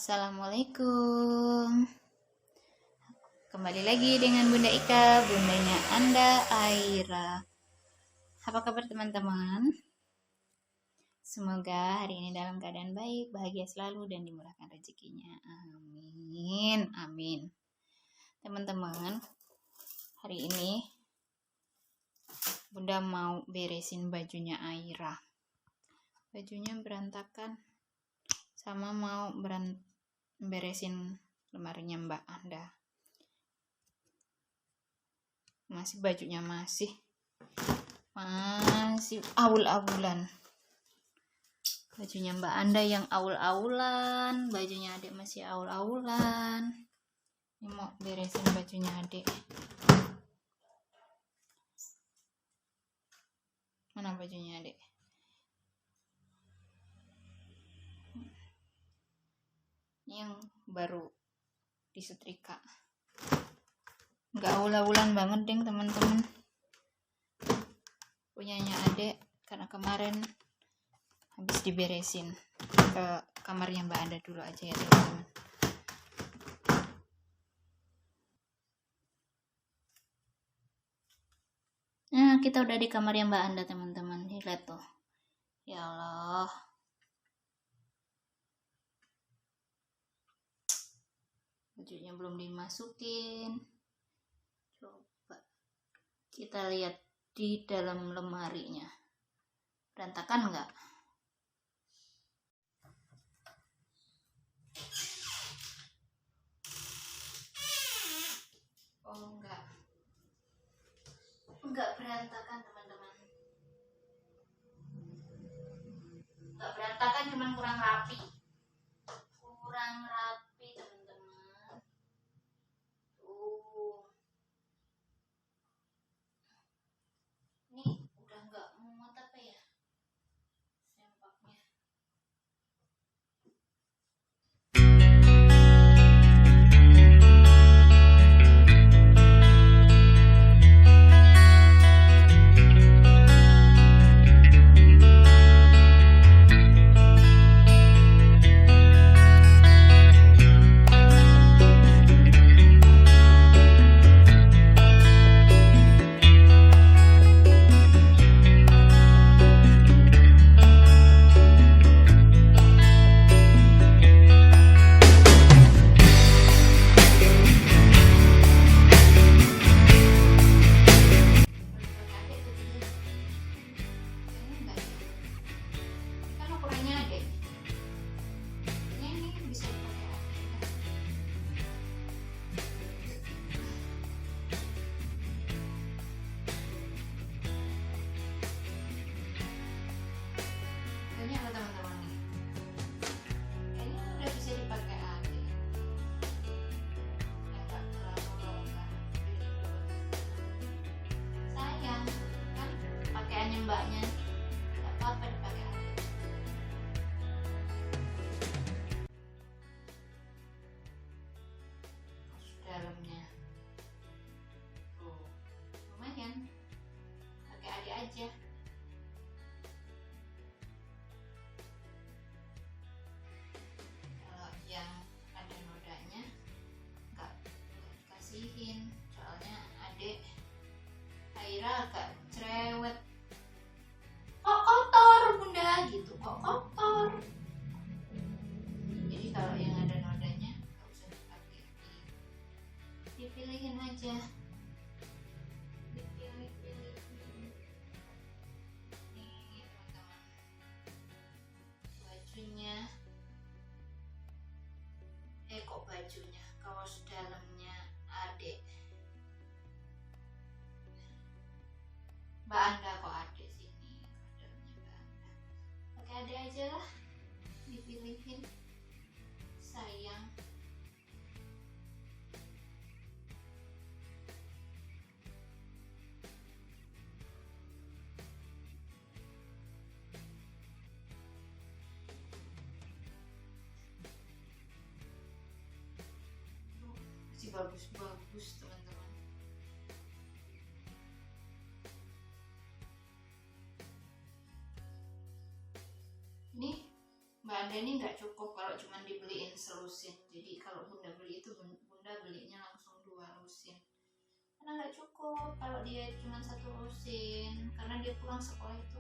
Assalamualaikum. Kembali lagi dengan Bunda Ika, bundanya Anda Aira. Apa kabar teman-teman? Semoga hari ini dalam keadaan baik, bahagia selalu dan dimurahkan rezekinya. Amin. Amin. Teman-teman, hari ini Bunda mau beresin bajunya Aira. Bajunya berantakan, sama mau beresin lemarinya Mbak Anda. Bajunya masih aul-aulan. Bajunya Mbak Anda yang aul-aulan, bajunya adik masih aul-aulan. Ini mau beresin bajunya adik. Mana bajunya adik? Ini yang baru disetrika. Nggak aul-aulan banget deng teman-teman. Punyanya adek karena kemarin habis diberesin. Ke kamarnya Mbak Anda dulu aja ya teman-teman. Nah, kita udah di kamarnya Mbak Anda teman-teman. Lihat tuh. Ya Allah. Bajunya belum dimasukin. Coba kita lihat di dalam lemarinya. Berantakan nggak? Oh enggak berantakan teman-teman. Enggak berantakan, cuman kurang rapi teman-teman. Ini udah enggak muat apa ya sempaknya. Mbaknya nggak apa-apa dipakai aja. Dalamnya tuh lumayan, pakai adik aja. Kalau yang ada nodanya nggak dikasihin, soalnya adik Aira agak cerewet. Gitu kok kotor. Jadi kalau yang ada nodanya nggak usah dipakai, dipilihin aja, dipilih. Nih teman-teman, bajunya kaos dalamnya adik Mbak Anda, kok adik sini dalamnya Mbak Anda. Pakai adik aja lah, dipilihin, sayang. Masih bagus-bagus teman-teman. Ini Mbak Anda ini nggak cukup kalau cuma dibeliin selusin. Jadi kalau bunda beli itu bunda belinya langsung 2 lusin, karena nggak cukup kalau dia cuma 1 lusin, karena dia pulang sekolah itu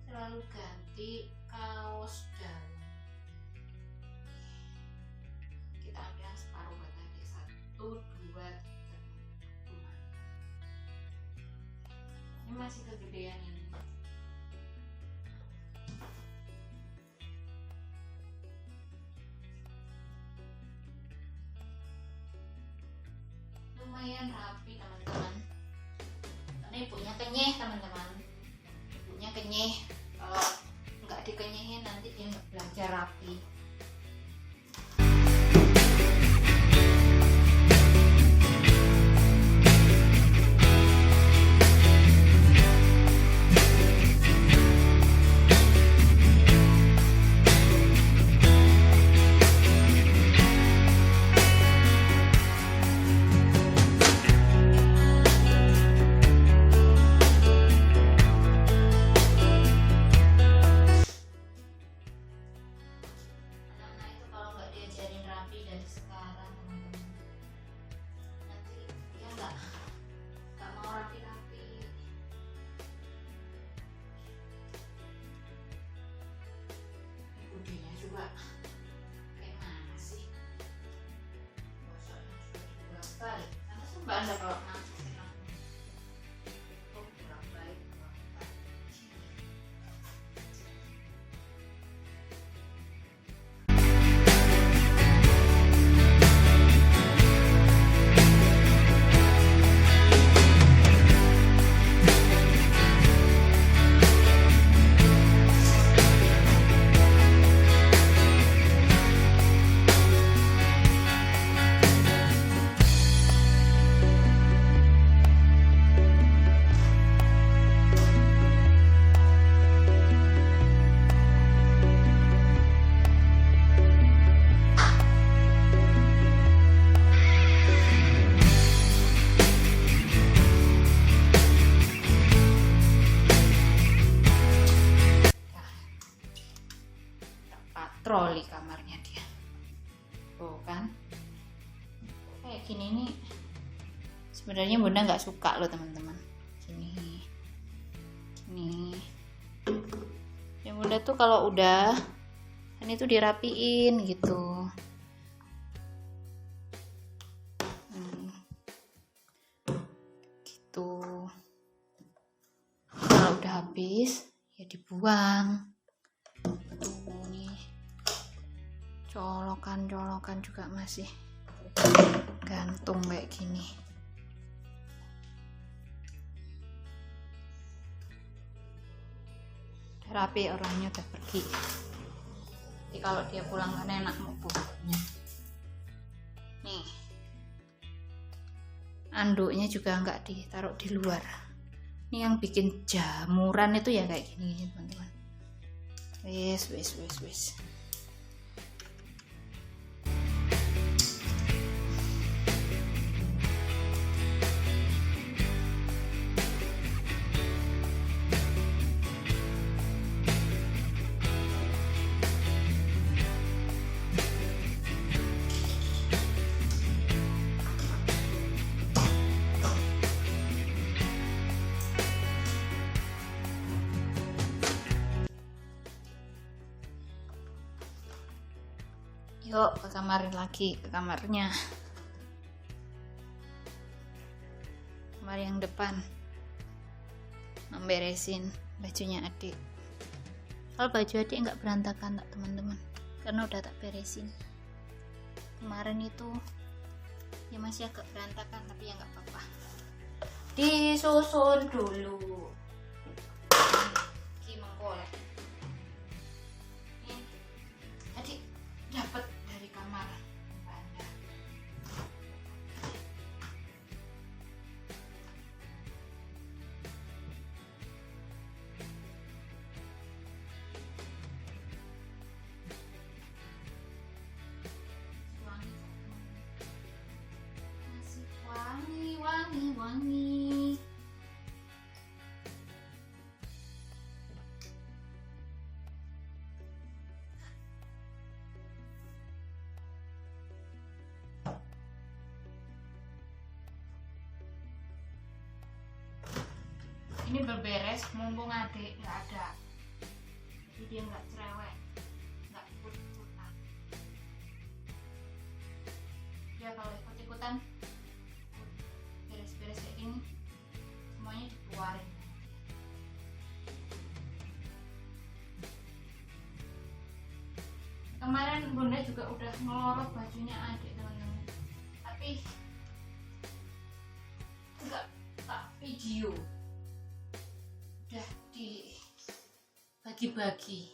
selalu ganti kaos dalam. Kita ambil yang separuh buat adik, 1, 2, 3, 4. Ini masih kegedean ini. Lumayan rapi teman-teman, karena ibunya kenyeh teman-teman, ibunya kenyeh. Kalau nggak dikenyehin nanti dia nggak belajar rapi. Anda kalau patroli kamarnya dia. Tuh kan, kayak gini nih sebenarnya bunda nggak suka loh teman-teman. Gini ya bunda tuh kalau udah ini tuh dirapiin gitu. Gitu, kalau udah habis ya dibuang. Tuh nih, colokan juga masih gantung kayak gini. Udah rapi, orangnya udah pergi. Jadi kalau dia pulang kan enak mau bubuknya. Nih, anduknya juga nggak ditaruh di luar. Ini yang bikin jamuran itu ya kayak gini teman-teman. Wes. Yuk ke kamar lagi, ke kamarnya. Kamar yang depan. Memberesin bajunya adik. Kalau baju adik nggak berantakan tak teman-teman, karena udah tak beresin. Kemarin itu ya masih agak berantakan, tapi ya nggak apa-apa. Disusun dulu. Ki mengkolek. Adik dapat dari kamar Anda. Masih wangi. ini berberes mumpung adik nggak ada, jadi dia nggak cerewet, nggak ikut-ikutan. Dia kalau ikut-ikutan beres-beres kayak gini semuanya dikeluarin. Kemarin bunda juga udah ngelorot bajunya adik teman-teman, tapi enggak tak video, udah dibagi-bagi,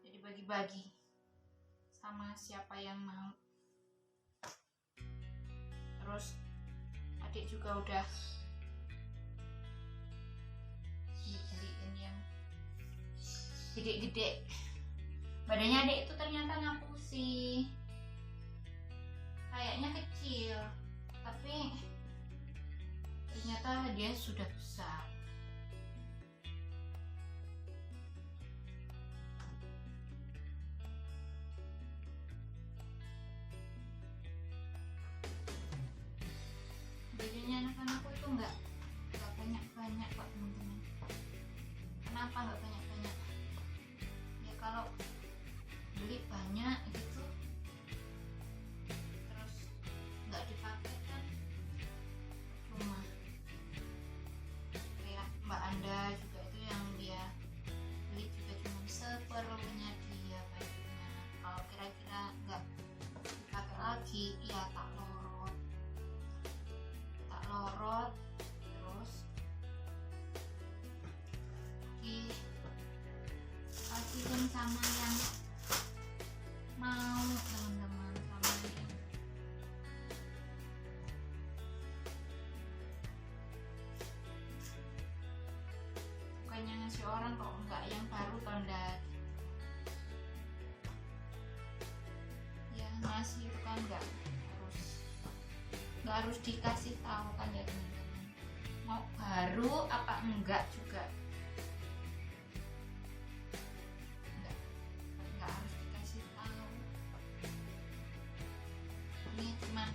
jadi bagi-bagi sama siapa yang mau. Terus adik juga udah dibeliin yang gede-gede. Badannya adik itu ternyata ngapu sih, kayaknya kecil, tapi ternyata dia sudah besar. Bajunya anak-anakku itu nggak banyak-banyak kok teman-teman. Kenapa nggak banyak-banyak? Ya kalau beli banyak gitu terus nggak dipakai kan cuma. Kayak Mbak Anda juga itu yang dia beli juga cuma seperlunya dia bajunya. Kalau kira-kira nggak dipakai lagi ya tak lorot terus dikasihin sama yang mau teman-teman, sama yang bukannya ngasih orang kok enggak yang baru tonda ya, ngasih itu kan nggak harus dikasih tahu kan ya teman-teman, mau baru apa enggak juga enggak harus dikasih tahu. Ini cuma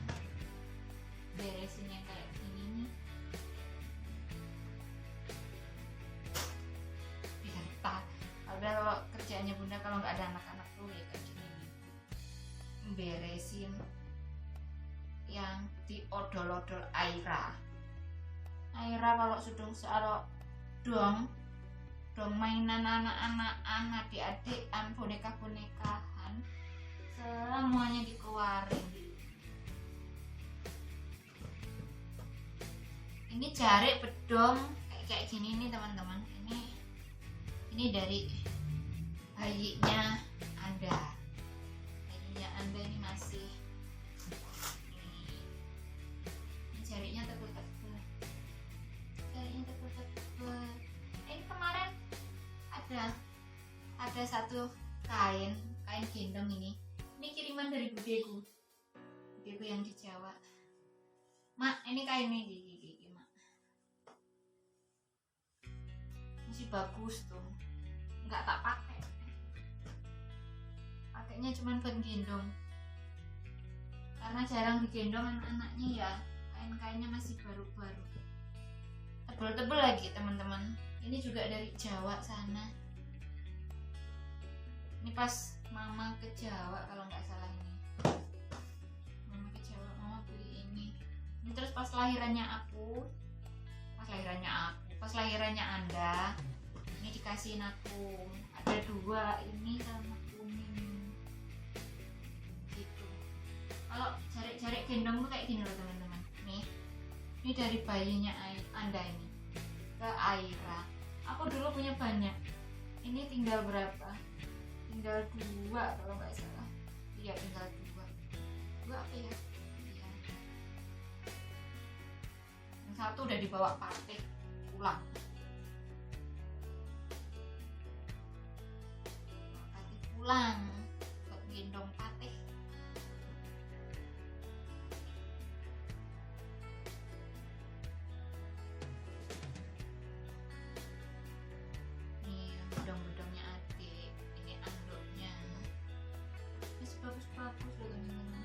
beresin yang kayak gini nih biar tak ada. Kalau kerjaannya bunda kalau nggak ada anak-anak tuh ya kayak gini nih, beresin yang diodol-odol Aira kalau sudah dong mainan anak-anak adik-adikan, boneka-bonekahan semuanya dikeluarin. Ini jari bedong kayak gini nih teman-teman, ini dari bayinya Anda ini masih jarinya tebel-tebel. Ini kemarin ada satu kain gendong ini kiriman dari budeku yang di Jawa. Mak, ini kainnya gigi mak, masih bagus tuh, nggak tak pakainya cuman buat gendong karena jarang digendong anak-anaknya ya. Kainnya masih baru-baru, tebel-tebel lagi teman-teman. Ini juga dari Jawa sana. Ini pas mama ke Jawa kalau nggak salah ini. Mama ke Jawa, mama beli ini. Ini terus pas lahirannya Anda, ini dikasihin aku. Ada 2 ini sama kuning. Gitu. Kalau jari gendong tuh kayak gini loh teman-teman. Ini dari bayinya Anda ini ke Aira. Aku dulu punya banyak. Ini tinggal berapa? Tinggal 2 kalau nggak salah. Iya tinggal 2 apa ya? Iya. Yang satu udah dibawa Patih pulang. Buat gendong Patih. Bedong-bedongnya adik, ini anduknya masih bagus-bagus loh teman-teman.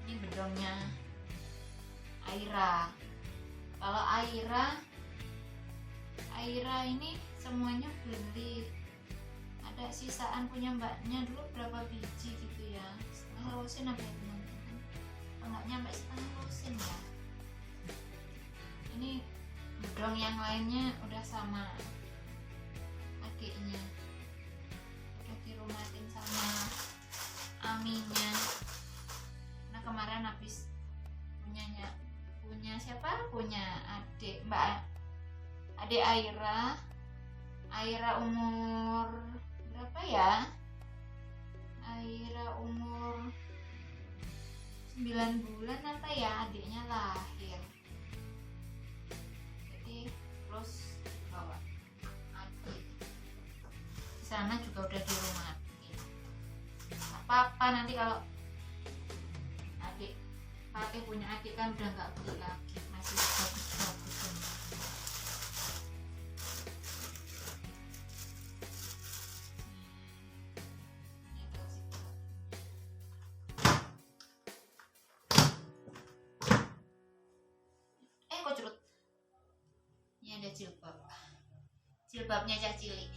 Ini bedongnya Aira. Kalau Aira ini semuanya beli, ada sisaan punya mbaknya dulu berapa biji gitu ya, setengah lusin apa ya teman-teman, enggak nyampe setengah lusin ya. Ini bedong yang lainnya udah sama adiknya, udah dirumatin sama Aminya. Nah kemarin habis punya siapa, punya adik Aira umur berapa ya, Aira umur 9 bulan apa ya, adiknya lahir. Jadi terus bawa adik di sana juga udah di rumah. Apa nanti kalau adik pakai punya adik kan udah nggak beli lagi, masih bagus-bagus ini. Kok curut? Ini ada jilbabnya Cah Cili.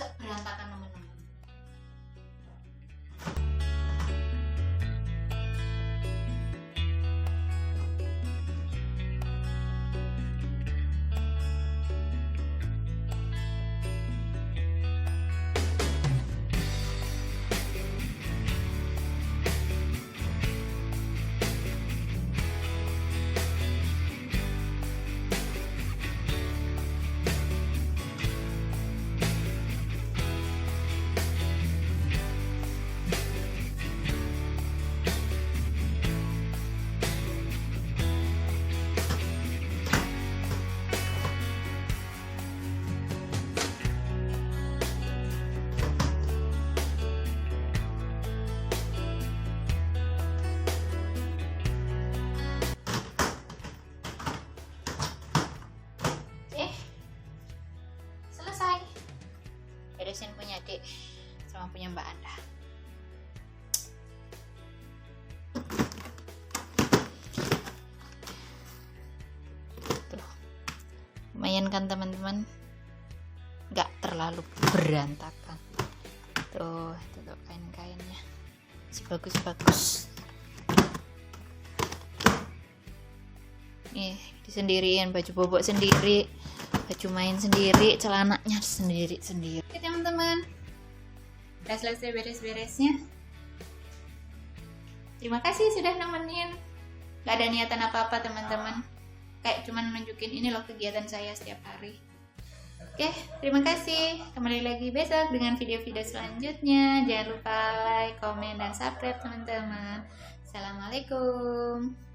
Gak berantakan teman-teman. Selesai beresin punya adik sama punya Mbak Anda. Tuh, lumayan kan teman-teman, nggak terlalu berantakan. Tuh kain-kainnya masih bagus-bagus. Nih disendiriin, baju bobok sendiri, baju main sendiri, celananya sendiri. Oke teman-teman, udah selesai beres-beresnya. Terima kasih sudah nemenin. Gak ada niatan apa-apa teman-teman, kayak cuman nunjukin ini loh kegiatan saya setiap hari. Oke, terima kasih. Kembali lagi besok dengan video-video selanjutnya. Jangan lupa like, komen, dan subscribe teman-teman. Assalamualaikum.